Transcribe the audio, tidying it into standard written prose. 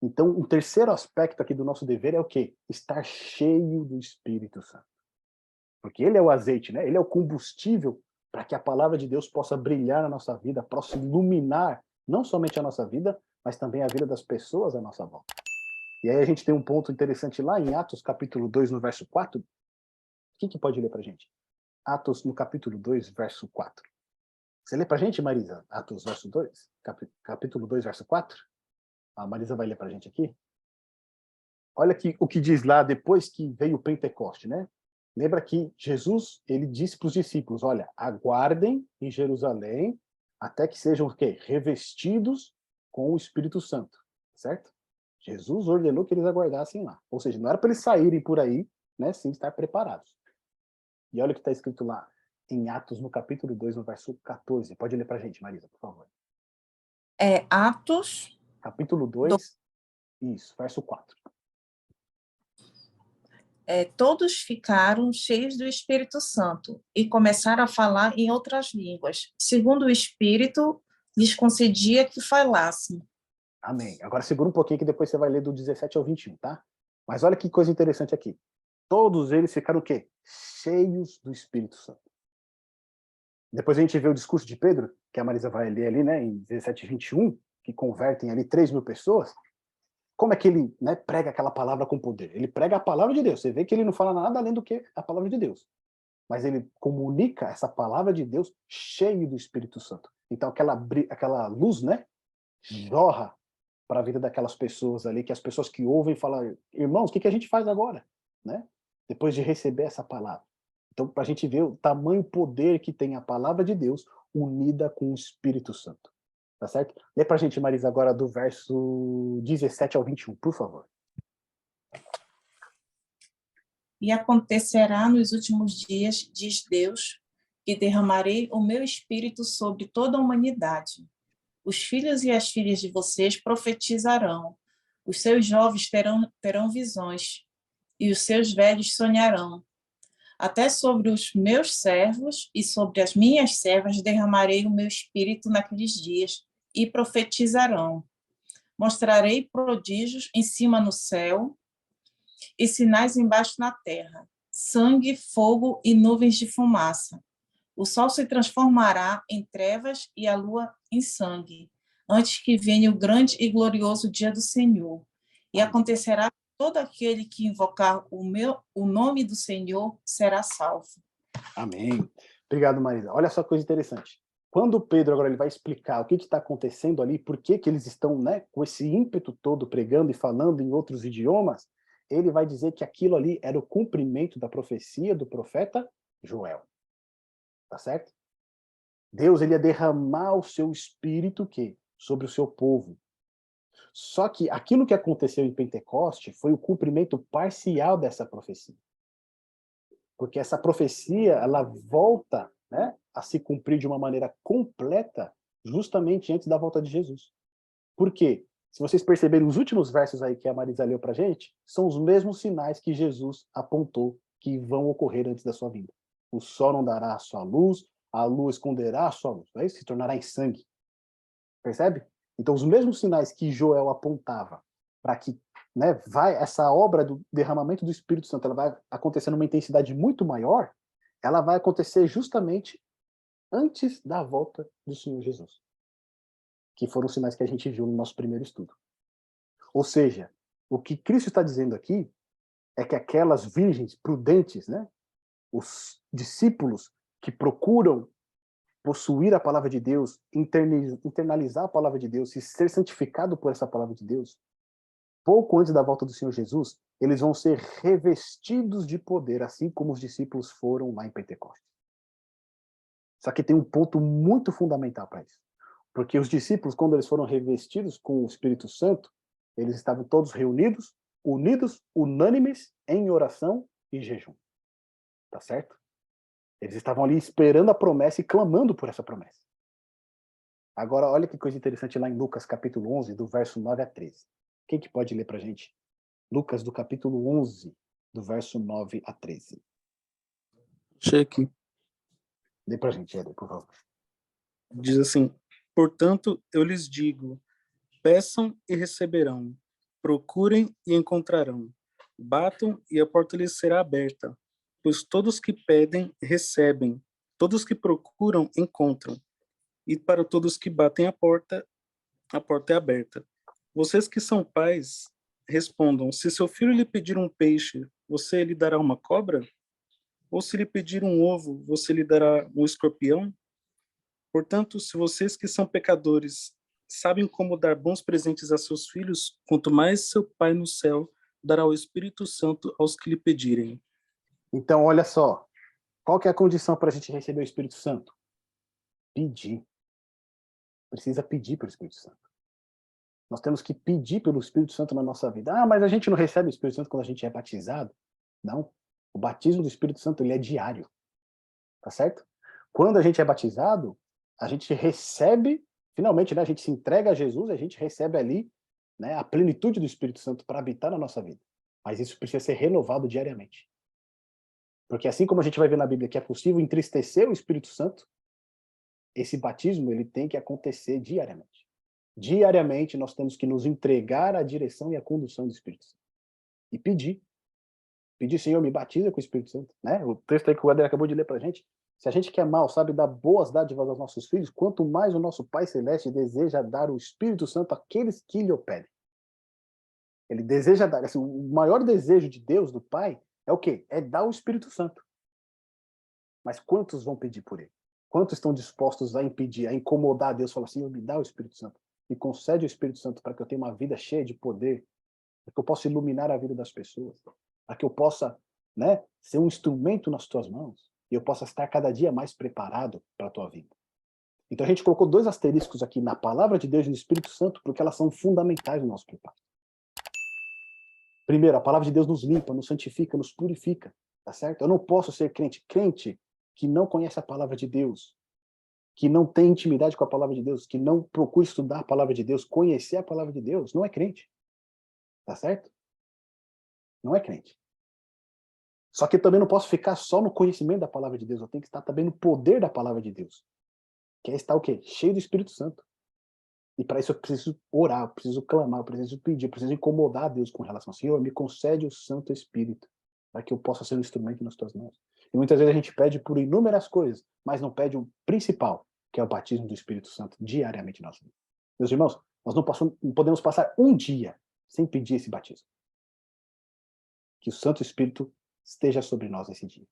Então, um terceiro aspecto aqui do nosso dever é o quê? Estar cheio do Espírito Santo. Porque ele é o azeite, né? Ele é o combustível para que a palavra de Deus possa brilhar na nossa vida, possa iluminar não somente a nossa vida, mas também a vida das pessoas à nossa volta. E aí a gente tem um ponto interessante lá em Atos capítulo 2, no verso 4. Quem que pode ler para a gente? Atos no capítulo 2, verso 4. Você lê para a gente, Marisa? Atos verso 2, capítulo 2, verso 4? A Marisa vai ler para a gente aqui. Olha aqui o que diz lá depois que veio o Pentecoste, né? Lembra que Jesus, ele disse para os discípulos, olha, aguardem em Jerusalém até que sejam o quê? Revestidos com o Espírito Santo, certo? Jesus ordenou que eles aguardassem lá. Ou seja, não era para eles saírem por aí, né, sem estar preparados. E olha o que está escrito lá em Atos, no capítulo 2, no verso 14. Pode ler para a gente, Marisa, por favor. Atos Capítulo 2, isso, verso 4. Todos ficaram cheios do Espírito Santo e começaram a falar em outras línguas, segundo o Espírito lhes concedia que falassem. Amém. Agora segura um pouquinho que depois você vai ler do 17 ao 21, tá? Mas olha que coisa interessante aqui. Todos eles ficaram o quê? Cheios do Espírito Santo. Depois a gente vê o discurso de Pedro, que a Marisa vai ler ali, né, em 17 e 21, que convertem ali 3.000 pessoas. Como é que ele, né, prega aquela palavra com poder? Ele prega a palavra de Deus. Você vê que ele não fala nada além do que a palavra de Deus. Mas ele comunica essa palavra de Deus cheio do Espírito Santo. Então aquela luz, né, jorra para a vida daquelas pessoas ali, que as pessoas que ouvem falam, irmãos, o que a gente faz agora? Né? Depois de receber essa palavra. Então, para a gente ver o tamanho poder que tem a palavra de Deus unida com o Espírito Santo. Tá certo? Lê para a gente, Marisa, agora do verso 17 ao 21, por favor. E acontecerá nos últimos dias, diz Deus, que derramarei o meu espírito sobre toda a humanidade. Os filhos e as filhas de vocês profetizarão, os seus jovens terão visões, e os seus velhos sonharão. Até sobre os meus servos e sobre as minhas servas derramarei o meu espírito naqueles dias, e profetizarão. Mostrarei prodígios em cima no céu e sinais embaixo na terra, sangue, fogo e nuvens de fumaça. O sol se transformará em trevas e a lua em sangue, antes que venha o grande e glorioso dia do Senhor. E acontecerá que todo aquele que invocar o nome do Senhor será salvo. Amém. Obrigado, Marisa. Olha só que coisa interessante. Quando Pedro agora ele vai explicar o que está acontecendo ali, por que eles estão, né, com esse ímpeto todo pregando e falando em outros idiomas, ele vai dizer que aquilo ali era o cumprimento da profecia do profeta Joel. Tá certo? Deus ele ia derramar o seu espírito sobre o seu povo. Só que aquilo que aconteceu em Pentecoste foi o cumprimento parcial dessa profecia. Porque essa profecia, ela volta, né, a se cumprir de uma maneira completa justamente antes da volta de Jesus. Por quê? Se vocês perceberem os últimos versos aí que a Marisa leu pra gente, são os mesmos sinais que Jesus apontou que vão ocorrer antes da sua vinda. O sol não dará a sua luz, a lua esconderá a sua luz, se tornará em sangue. Percebe? Então, os mesmos sinais que Joel apontava para que, né, essa obra do derramamento do Espírito Santo ela vai acontecer numa intensidade muito maior, ela vai acontecer justamente antes da volta do Senhor Jesus. Que foram os sinais que a gente viu no nosso primeiro estudo. Ou seja, o que Cristo está dizendo aqui é que aquelas virgens prudentes, né, os discípulos que procuram possuir a palavra de Deus, internalizar a palavra de Deus e ser santificado por essa palavra de Deus, pouco antes da volta do Senhor Jesus, eles vão ser revestidos de poder, assim como os discípulos foram lá em Pentecostes. Só que tem um ponto muito fundamental para isso. Porque os discípulos, quando eles foram revestidos com o Espírito Santo, eles estavam todos reunidos, unidos, unânimes, em oração e jejum. Tá certo? Eles estavam ali esperando a promessa e clamando por essa promessa. Agora, olha que coisa interessante lá em Lucas, capítulo 11, do verso 9 a 13. Quem que pode ler pra gente? Lucas, do capítulo 11, do verso 9 a 13. Cheque. Lê pra gente, Éder, por favor. Diz assim: portanto, eu lhes digo, peçam e receberão, Procurem e encontrarão. Batam e a porta lhes será aberta. Pois todos que pedem, recebem. Todos que procuram, encontram. E para todos que batem a porta é aberta. Vocês que são pais, respondam: se seu filho lhe pedir um peixe, você lhe dará uma cobra? Ou se lhe pedir um ovo, você lhe dará um escorpião? Portanto, se vocês que são pecadores sabem como dar bons presentes a seus filhos, quanto mais seu Pai no céu dará o Espírito Santo aos que lhe pedirem. Então, olha só, qual que é a condição para a gente receber o Espírito Santo? Pedir. Precisa pedir pelo Espírito Santo. Nós temos que pedir pelo Espírito Santo na nossa vida. Ah, mas a gente não recebe o Espírito Santo quando a gente é batizado? Não. O batismo do Espírito Santo, ele é diário. Tá certo? Quando a gente é batizado, a gente recebe, finalmente, né, a gente se entrega a Jesus, a gente recebe ali, né, a plenitude do Espírito Santo para habitar na nossa vida. Mas isso precisa ser renovado diariamente. Porque assim como a gente vai ver na Bíblia que é possível entristecer o Espírito Santo, esse batismo ele tem que acontecer diariamente. Diariamente nós temos que nos entregar à direção e à condução do Espírito Santo. E pedir. Pedir, Senhor, me batiza com o Espírito Santo. Né? O texto aí que o André acabou de ler pra gente. Se a gente quer mal, sabe, dar boas dádivas aos nossos filhos, quanto mais o nosso Pai Celeste deseja dar o Espírito Santo àqueles que lhe o pedem. Ele deseja dar, assim, o maior desejo de Deus, do Pai, é o quê? É dar o Espírito Santo. Mas quantos vão pedir por ele? Quantos estão dispostos a impedir, a incomodar a Deus, falar assim, me dá o Espírito Santo, me concede o Espírito Santo para que eu tenha uma vida cheia de poder, para que eu possa iluminar a vida das pessoas, para que eu possa, né, ser um instrumento nas tuas mãos, e eu possa estar cada dia mais preparado para a tua vida. Então a gente colocou 2 asteriscos aqui na palavra de Deus e no Espírito Santo, porque elas são fundamentais no nosso preparo. Primeiro, a palavra de Deus nos limpa, nos santifica, nos purifica, tá certo? Eu não posso ser crente que não conhece a palavra de Deus, que não tem intimidade com a palavra de Deus, que não procura estudar a palavra de Deus, conhecer a palavra de Deus, não é crente. Tá certo? Não é crente. Só que eu também não posso ficar só no conhecimento da palavra de Deus, eu tenho que estar também no poder da palavra de Deus. Que é estar o quê? Cheio do Espírito Santo. E para isso eu preciso orar, eu preciso clamar, eu preciso pedir, eu preciso incomodar a Deus com relação ao Senhor, me concede o Santo Espírito, para que eu possa ser um instrumento nas tuas mãos. E muitas vezes a gente pede por inúmeras coisas, mas não pede o principal, que é o batismo do Espírito Santo, diariamente na nossa vida. Meus irmãos, nós não podemos passar um dia sem pedir esse batismo. Que o Santo Espírito esteja sobre nós nesse dia.